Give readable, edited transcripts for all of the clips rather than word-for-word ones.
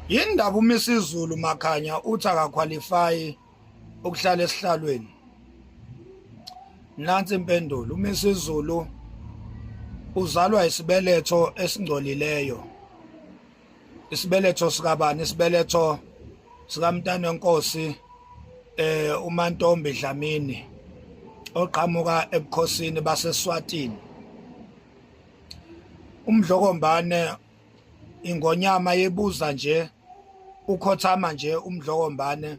Yindaba uma isiZulu Makhanya uthi akaqualify ukuhlala esihlalweni. Nansi impendulo, uma isiZulu uzalwa isibeletho esingcolileyo. Isibeletho sikabani? Isibeletho sikaMntana weNkosi uMantombi Dlamini oqhamuka ebukhosini baseSwatini. UMdlokombane ingonyama yebuza nje ukhothama nje uMdlokombane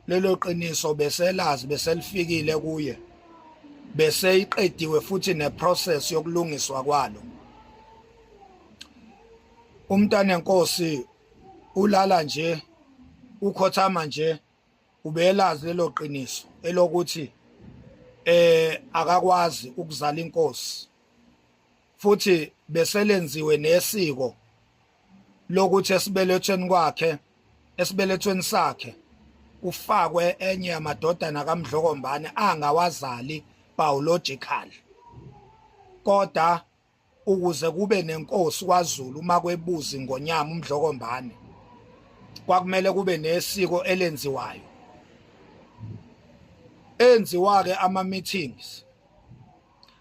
lelo qiniso beselazi beselifikile kuye bese iqediwe futhi neprocess yokulungiswa kwalo. Umntana weNkosi ulala nje ukhothama nje ubelazi lelo qiniso elokuthi akakwazi ukuzala inkosi futhi beselenziwe nesiko lokuthi esibelethweni sakhe ufakwe enye yamadodana kaMdlokombane angawazali biological, kodwa ukuze kube nenkosi kwaZulu uma kwebuza ingonyama uMdlokombane kwakumele kube nesiko elenziwayo. Enziwa-ke ama-meetings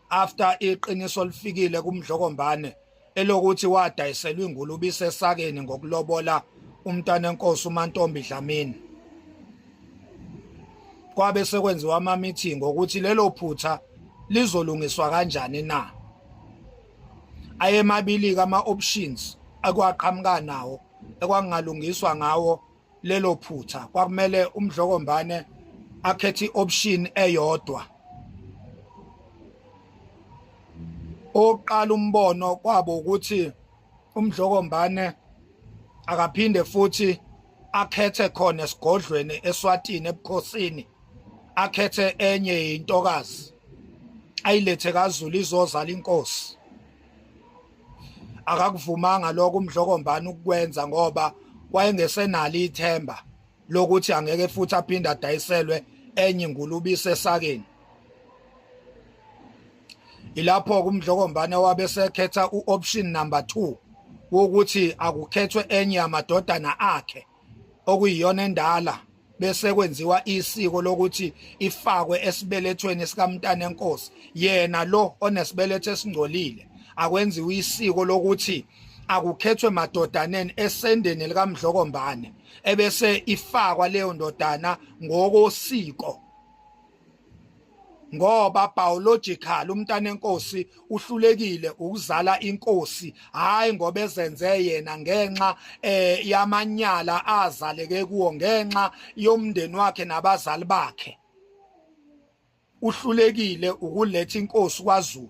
after iqiniso lifikile kuMdlokombane elokuthi wadayiselwa ingulube isesakeni ngokulobola umntana wenkosi uMantombi Dlamini. Kwabe sekwenziwa ama-meeting ukuthi lelo phutha lizolungiswa kanjani na. Ayemabili ama-options akwaqhamuka nawo ekwangalungiswa ngawo lelo phutha. Kwakumele uMdlokombane akhethe i-option eyodwa. Oqala umbono kwabo ukuthi uMdlokombane akaphinde futhi akhethe khona esigodlweni eSwatini ebukhosini, akhethe enye intokazi ayilethe kaZulu izozala inkosi. Akakuvumanga lokho uMdlokombane ukwenza ngoba wayengesenalo ithemba lokuthi angeke futhi aphinde adayiselwe enye ingulube isesakeni. Ilapho uMdlokombane wabe sekhetha u-option number 2 wokuthi akukhethwe enye yamadodana akhe okuyiyona endala bese kwenziwa isiko lokuthi ifakwe esibelethweni sikaMntana weNkosi. Yena lo onesibeletho esingcolile akwenziwa isiko lokuthi akukhethwe madodaneni esendeni likaMdlokombane ebese ifakwa leyo ndodana ngokosiko, ngoba biological umntana wenkosi uhlulekile ukuzala inkosi, hayi ngoba ezenze yena ngenxa yamanyala azaleke kuwo, ngenxa yomndeni wakhe nabazali bakhe. Uhlulekile ukuletha inkosi kwaZulu.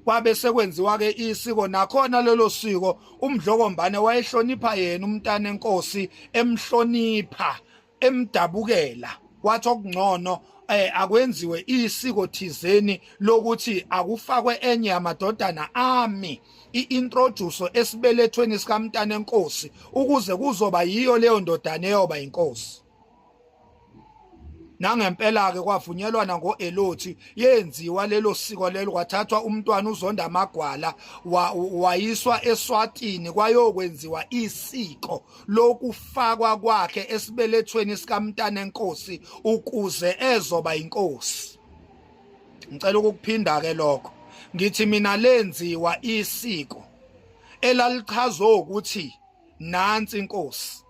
Kwabe sekwenziwa-ke isiko, nakhona lelo siko uMdlokombane wayehlonipha yena umntana wenkosi, emhlonipha, emdabukela. Wathi okungcono akwenziwe isiko thizeni lokuthi akufakwe enye yamadodana ami i-introduce esibelethweni sikaMntana weNkosi ukuze kuzoba yiyo leyo ndodana eyoba inkosi. Nangempela-ke kwavunyelwana ngo-Elothi, yenziwa lelo siko lelo, kwathathwa umntwana uZonda Magwala wayiswa eSwatini kwayokwenziwa isiko lokufakwa kwakhe esibelethweni sikaMntana weNkosi ukuze ezoba inkosi. Ngicela ukukuphinda-ke lokho, ngithi mina lenziwa isiko elalichazwe ukuthi nansi inkosi.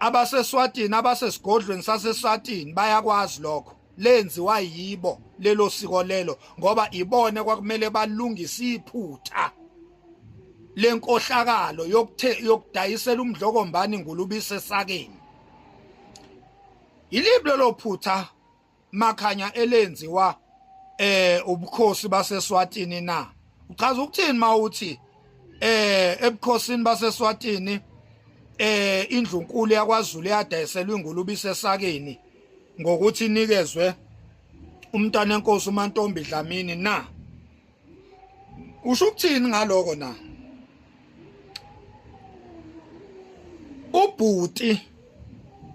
AbaseSwatini, abasesigodlweni saseSwatini bayakwazi lokho, lenziwa yibo lelo siko lelo ngoba ibone kwakumele balungise iphutha lenkohlakalo yokudayisela uMdlokombane ingulube isesakeni. Iliphi lelo phutha Makhanya elenziwa ubukhosi baseSwatini na? Uchaza ukuthini mawuthi ebukhosini baseSwatini indlunkulu yakwaZulu yadayiselwa ingulube isesakeni ngokuthi inikezwe umntana wenkosi uMantombi Dlamini na? Usho ukuthini ngaloko na? Ubhuti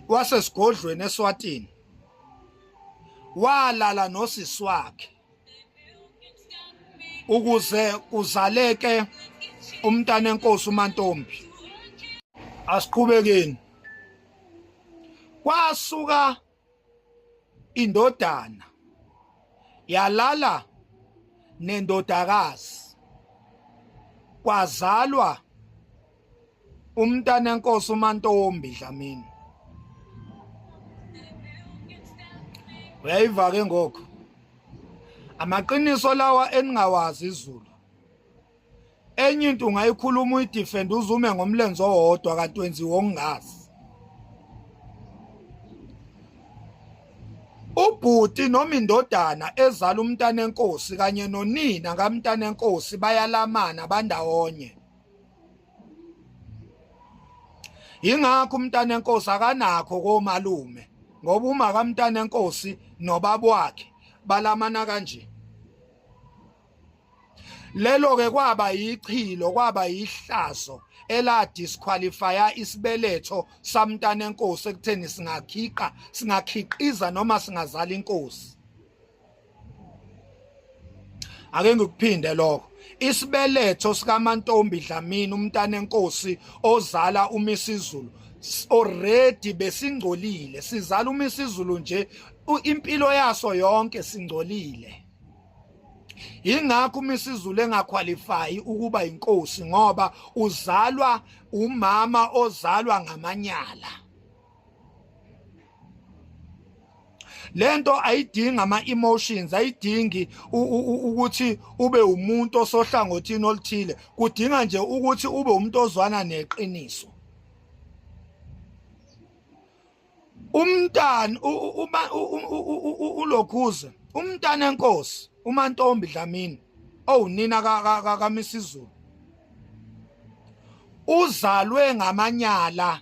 wasesigodlweni eSwatini walala nosisi wakhe ukuze kuzaleke umntana wenkosi uMantombi. asiqhubekeni. Kwasuka indodana yalala nendodakazi, kwazalwa umntanenkosi uMantombi Dlamini. Uyayiva ke ngokho amaqiniso lawa eningawazi izulu. Enye into ungayikhuluma uyidefend uzume ngomlenze owodwa kanti wenziwe ongazi. Ubhuti noma indodana ezala umntanenkosi kanye nonina kamntanenkosi bayalamana bandawonye. Ingakho umntanenkosi akanakho komalume ngoba uma kamntanenkosi nobaba wakhe balamana kanje. Lelo ke kwaba yichilo, kwaba yihlazo ela disqualifya isibeletho samntanenkosi ekutheni singakhiqiza noma singazala inkosi. Ake ngikuphinde lokho. Isibeletho sikaMantombi Dlamini umntanenkosi ozala uMisizulu already besingcolile, sizala uMisizulu nje impilo yaso yonke singcolile. Ingakho uMisizulu engaqualify ukuba inkosi ngoba uzalwa umama ozalwa ngamanyala. Lento ayidingi ama-emotions, ayidingi ukuthi ube umuntu osohlangothini oluthile, kudinga nje ukuthi ube umuntu ozwana neqiniso. Umntana uLokhuza, umntanenkosi uMantombi Dlamini owunina kaMisizulu uzalwe ngamanyala.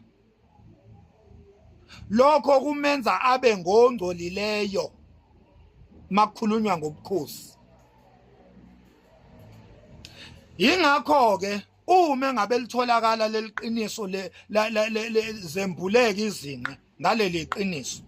Lokho kumenza abe ngongcolileyo makukhulunywa ngobukhosi. Ingakho ke uma ngabe litholakala leliqiniso zembuleka izinqe ngaleli qiniso,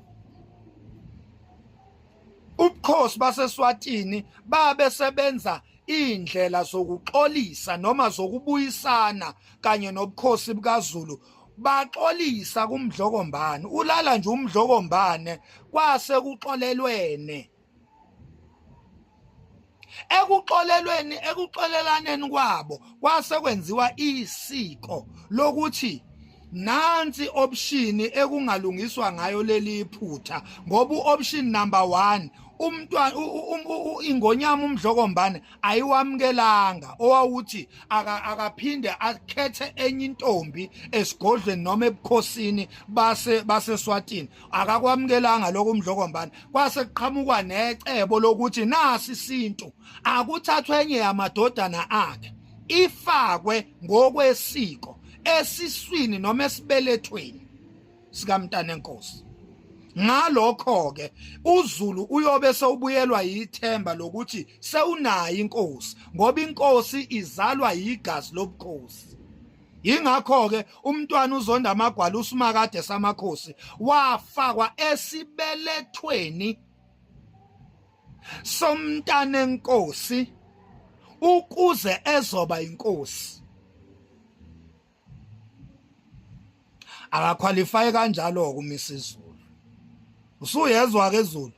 ubukhosi baseSwatini babe sebenza indlela zokuxolisa noma zokubuyisana kanye nobukhosi bukaZulu. Baxolisa kumdlokombane, ulala nje umdlokombane kwase kuxolelwene. Ekuxolelaneni kwabo kwase kwenziwa isiko lokuthi nansi option ekungalungiswa ngayo leli iphutha, ngoba uoption number 1 umntwana ingonyama umdlokombane ayiwamukelanga, owawuthi akaphinde akhethe enye intombi esigodlweni noma ebukhosini baseSwatini. Akakwamukelanga lokho umdlokombane. Kwase kuqhamukwa necebo lokuthi nasi isintu akuthathwe enye yamadodana akhe ifakwe ngokwesiko esiswini noma esibelethweni sikamntanenkosi. Ngalokho ke uZulu uyobe sewubuyelwa yithemba lokuthi sewunayo inkosi ngoba inkosi izalwa yigazi lobukhosi. Ingakho ke umntwana uZonda Magwala uSimakade samakhosi wafakwa esibelethweni somntanenkosi ukuze ezoba inkosi. Akaqualify kanjalo kuMisizulu. Usuyezwa ke Zulu,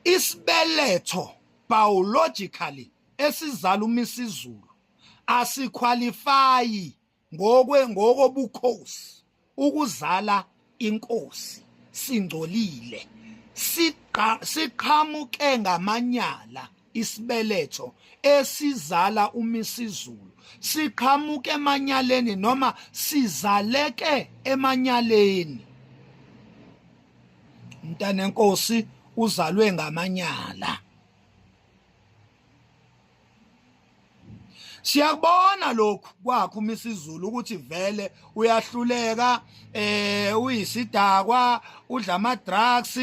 isibeletho biologically esizala uMisizulu asiqualify ngokobukhosi ukuzala inkosi. Singcolile, siqhamuke ngamanyala. Isibeletho esizala uMisizulu siqhamuke emanyaleni noma sizaleke emanyaleni. Umntanenkosi uzalwe ngamanyala. Siyakubona lokhu kwakho uMisizulu ukuthi vele uyahluleka, uyisidakwa, udla ama-drugs,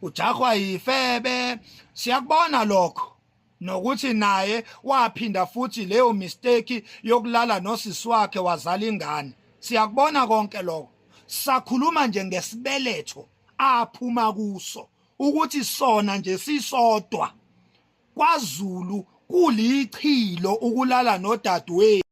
ujahwa yifebe. Siyakubona lokho nokuthi naye waphinda futhi leyo mistake yokulala nosisi wakhe wazala ingane. Siyakubona konke lokho. Sakhuluma nje ngesibeletho aphuma kuso ukuthi sona nje sisodwa kwaZulu kulichilo ukulala nodadewethu.